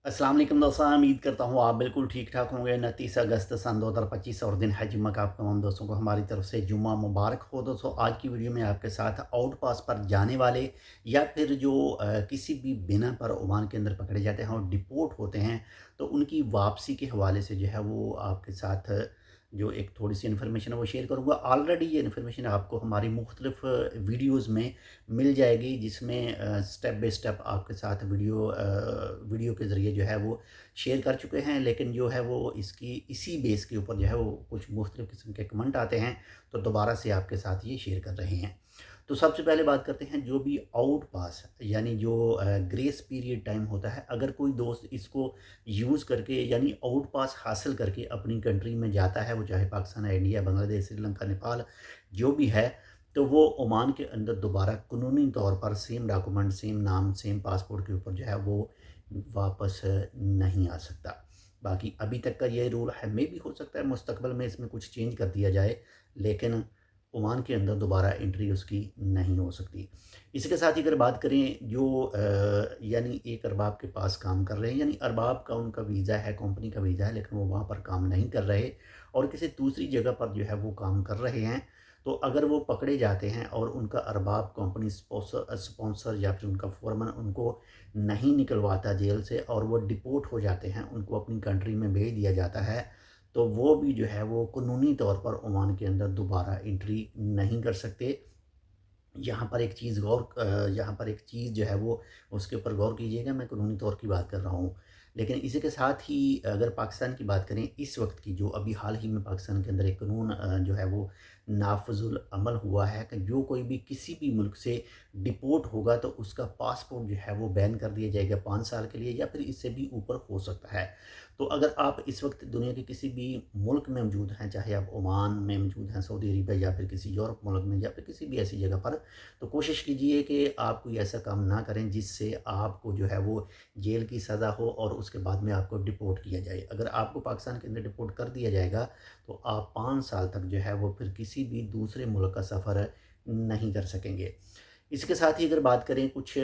अस्सलाम वालेकुम दोस्तों, उम्मीद करता हूँ आप बिल्कुल ठीक ठाक होंगे। 29 अगस्त सन 2025 और दिन है जुम्मा का। आप तमाम दोस्तों को हमारी तरफ से जुम्मा मुबारक हो। दोस्तों, आज की वीडियो में आपके साथ आउट पास पर जाने वाले या फिर जो किसी भी बिना पर ओमान के अंदर पकड़े जाते हैं और डिपोर्ट होते हैं, तो उनकी वापसी के हवाले से जो है वो आपके साथ जो एक थोड़ी सी इन्फॉर्मेशन है वो शेयर करूँगा। ऑलरेडी ये इन्फॉर्मेशन आपको हमारी मुख्तलिफ वीडियोज़ में मिल जाएगी, जिसमें स्टेप बाय स्टेप आपके साथ वीडियो के ज़रिए जो है वो शेयर कर चुके हैं। लेकिन जो है वो इसकी इसी बेस के ऊपर जो है वो कुछ मुख्तलिफ़ किस्म के कमेंट आते हैं, तो दोबारा से आपके साथ ये शेयर कर रहे हैं। तो सबसे पहले बात करते हैं, जो भी आउट पास यानी जो ग्रेस पीरियड टाइम होता है, अगर कोई दोस्त इसको यूज़ करके यानी आउट पास हासिल करके अपनी कंट्री में जाता है, वो चाहे पाकिस्तान है, इंडिया, बांग्लादेश, श्रीलंका, नेपाल जो भी है, तो वो ओमान के अंदर दोबारा कानूनी तौर पर सेम डॉक्यूमेंट, सेम नाम, सेम पासपोर्ट के ऊपर जो है वो वापस नहीं आ सकता। बाकी अभी तक का ये रूल है, मे भी हो सकता है मुस्तकबिल में इसमें कुछ चेंज कर दिया जाए, लेकिन ओमान के अंदर दोबारा एंट्री उसकी नहीं हो सकती। इसके साथ ही अगर बात करें, जो यानी एक अरबाब के पास काम कर रहे हैं, यानी अरबाब का उनका वीज़ा है, कंपनी का वीज़ा है, लेकिन वो वहाँ पर काम नहीं कर रहे और किसी दूसरी जगह पर जो है वो काम कर रहे हैं, तो अगर वो पकड़े जाते हैं और उनका अरबाब कंपनी स्पॉन्सर या फिर उनका फोरमैन उनको नहीं निकलवाता जेल से और वो डिपोर्ट हो जाते हैं, उनको अपनी कंट्री में भेज दिया जाता है, तो वो भी जो है वो कानूनी तौर पर ओमान के अंदर दोबारा एंट्री नहीं कर सकते। यहाँ पर एक चीज़ जो है वो उसके ऊपर गौर कीजिएगा, मैं कानूनी तौर की बात कर रहा हूँ। लेकिन इसी के साथ ही अगर पाकिस्तान की बात करें, इस वक्त की जो अभी हाल ही में पाकिस्तान के अंदर एक कानून जो है वो नाफजुल अमल हुआ है कि जो कोई भी किसी भी मुल्क से डिपोर्ट होगा तो उसका पासपोर्ट जो है वो बैन कर दिया जाएगा 5 साल के लिए, या फिर इससे भी ऊपर हो सकता है। तो अगर आप इस वक्त दुनिया के किसी भी मुल्क में मौजूद हैं, चाहे आप ओमान में मौजूद हैं, सऊदी अरबिया, या फिर किसी यूरोप मुल्क में, या फिर किसी भी ऐसी जगह पर, तो कोशिश कीजिए कि आप कोई ऐसा काम ना करें जिससे आपको जो है वो जेल की सज़ा हो और उसके बाद में आपको डिपोर्ट किया जाए। अगर आपको पाकिस्तान के अंदर डिपोर्ट कर दिया जाएगा, तो आप 5 साल तक जो है वो फिर किसी भी दूसरे मुल्क का सफ़र नहीं कर सकेंगे। इसके साथ ही अगर बात करें कुछ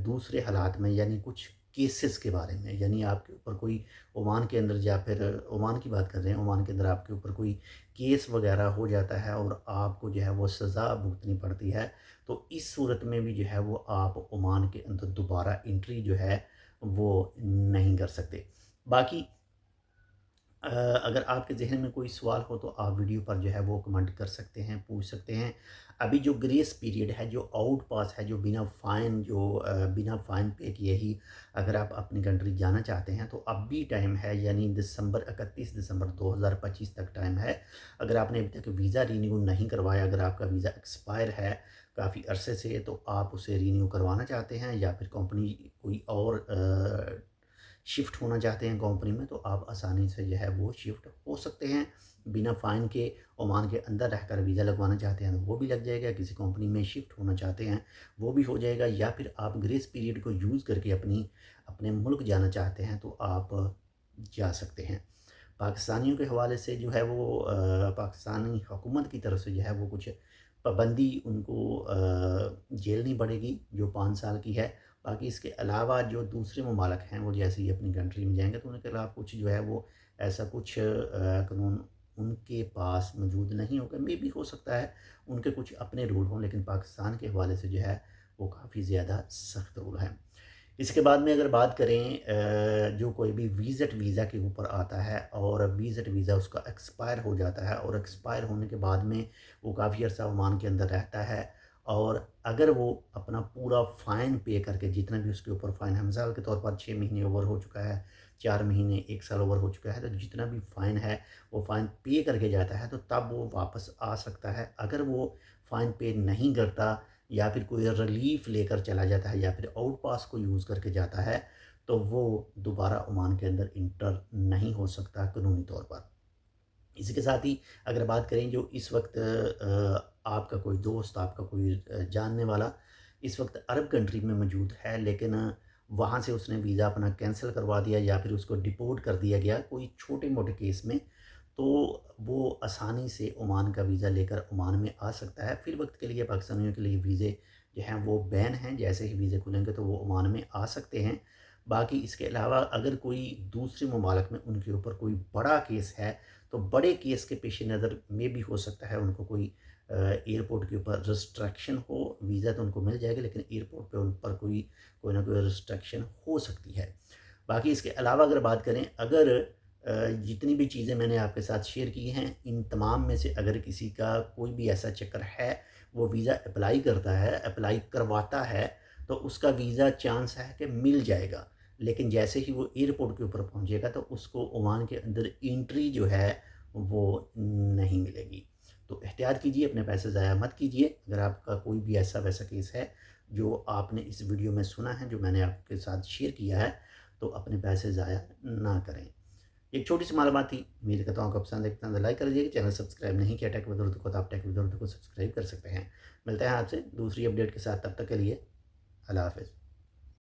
दूसरे हालात में, यानी कुछ केसेस के बारे में, यानी आपके ऊपर कोई ओमान के अंदर, या फिर ओमान की बात कर रहे हैं, ओमान के अंदर आपके ऊपर कोई केस वगैरह हो जाता है और आपको जो है वो सज़ा भुगतनी पड़ती है, तो इस सूरत में भी जो है वो आप ओमान के अंदर दोबारा एंट्री जो है वो नहीं कर सकते। बाकी अगर आपके ज़हन में कोई सवाल हो तो आप वीडियो पर जो है वो कमेंट कर सकते हैं, पूछ सकते हैं। अभी जो ग्रेस पीरियड है, जो आउट पास है, जो बिना फ़ाइन पे किए ही अगर आप अपनी कंट्री जाना चाहते हैं, तो अब भी टाइम है, यानी 31 दिसंबर 2025 तक टाइम है। अगर आपने अभी तक वीज़ा रिन्यू नहीं करवाया, अगर आपका वीज़ा एक्सपायर है काफ़ी अरसे से, तो आप उसे रिन्यू करवाना चाहते हैं या फिर कंपनी कोई और शिफ्ट होना चाहते हैं कंपनी में, तो आप आसानी से जो है वो शिफ्ट हो सकते हैं बिना फ़ाइन के। ओमान के अंदर रहकर वीज़ा लगवाना चाहते हैं तो वो भी लग जाएगा, किसी कंपनी में शिफ्ट होना चाहते हैं वो भी हो जाएगा, या फिर आप ग्रेस पीरियड को यूज़ करके अपने मुल्क जाना चाहते हैं तो आप जा सकते हैं। पाकिस्तानियों के हवाले से जो है वो पाकिस्तानी हुकूमत की तरफ से जो है वो कुछ पाबंदी उनको झेलनी पड़ेगी जो 5 साल की है। बाकी इसके अलावा जो दूसरे ममालिक हैं, वो जैसे ही अपनी कंट्री में जाएंगे तो उनके खिलाफ कुछ जो है वो ऐसा कुछ कानून उनके पास मौजूद नहीं होगा। मे भी हो सकता है उनके कुछ अपने रूल हों, लेकिन पाकिस्तान के हवाले से जो है वो काफ़ी ज़्यादा सख्त रूल हैं। इसके बाद में अगर बात करें, जो कोई भी विज़िट वीज़ा के ऊपर आता है और विज़िट वीज़ा उसका एक्सपायर हो जाता है, और एक्सपायर होने के बाद में वो काफ़ी अर्सा ओमान के अंदर रहता है, और अगर वो अपना पूरा फ़ाइन पे करके, जितना भी उसके ऊपर फ़ाइन है, मिसाल के तौर पर 6 महीने ओवर हो चुका है, 4 महीने, 1 साल ओवर हो चुका है, तो जितना भी फ़ाइन है वो फ़ाइन पे करके जाता है, तो तब वो वापस आ सकता है। अगर वो फ़ाइन पे नहीं करता या फिर कोई रिलीफ लेकर चला जाता है या फिर आउट पास को यूज़ करके जाता है, तो वो दोबारा ओमान के अंदर इंटर नहीं हो सकता कानूनी तौर पर। इसी के साथ ही अगर बात करें, जो इस वक्त आपका कोई दोस्त, आपका कोई जानने वाला इस वक्त अरब कंट्री में मौजूद है, लेकिन वहाँ से उसने वीज़ा अपना कैंसिल करवा दिया या फिर उसको डिपोर्ट कर दिया गया कोई छोटे मोटे केस में, तो वो आसानी से ओमान का वीज़ा लेकर ओमान में आ सकता है। फिर वक्त के लिए पाकिस्तानियों के लिए वीज़े जो हैं वो बैन हैं, जैसे ही वीज़े खुलेंगे तो वो ओमान में आ सकते हैं। باقی اس کے علاوہ اگر کوئی دوسرے ممالک میں ان کے اوپر کوئی بڑا کیس ہے تو بڑے کیس کے پیش نظر میں بھی ہو سکتا ہے ان کو کوئی ایئرپورٹ کے اوپر ریسٹرکشن ہو. ویزا تو ان کو مل جائے گا لیکن ایئرپورٹ پہ ان پر کوئی نہ کوئی ریسٹرکشن ہو سکتی ہے. باقی اس کے علاوہ اگر بات کریں، اگر جتنی بھی چیزیں میں نے آپ کے ساتھ شیئر کی ہیں ان تمام میں سے اگر کسی کا کوئی بھی ایسا چکر ہے، وہ ویزا اپلائی کرتا ہے، اپلائی کرواتا ہے، تو اس کا ویزا چانس ہے کہ مل جائے گا. لیکن جیسے ہی وہ ایئرپورٹ کے اوپر پہنچے گا تو اس کو عمان کے اندر انٹری جو ہے وہ نہیں ملے گی. تو احتیاط کیجیے، اپنے پیسے ضائع مت کیجیے. اگر آپ کا کوئی بھی ایسا ویسا کیس ہے جو آپ نے اس ویڈیو میں سنا ہے، جو میں نے آپ کے ساتھ شیئر کیا ہے، تو اپنے پیسے ضائع نہ کریں. ایک چھوٹی سی معلومات تھی، امید کرتا ہوں آپ کو پسند ہے. پسند لائک کر دیجیے. چینل سبسکرائب نہیں کیا ٹیک ود اردو کو تو آپ ٹیک ود اردو کو سبسکرائب کر سکتے ہیں. ملتے ہیں آپ سے دوسری اپڈیٹ کے ساتھ، تب تک کے لیے اللہ حافظ.